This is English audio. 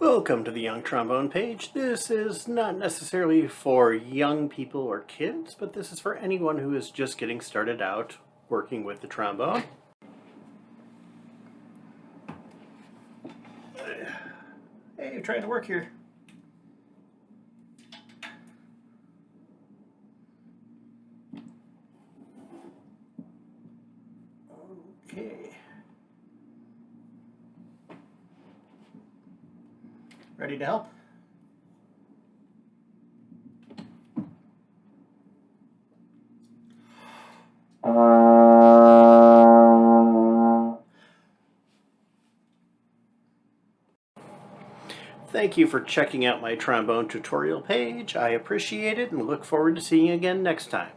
Welcome to the Young Trombone page. This is not necessarily for young people or kids, but this is for anyone who is just getting started out working with the trombone. Hey, you're trying to work here. Okay. Ready to help? Thank you for checking out my trombone tutorial page. I appreciate it and look forward to seeing you again next time.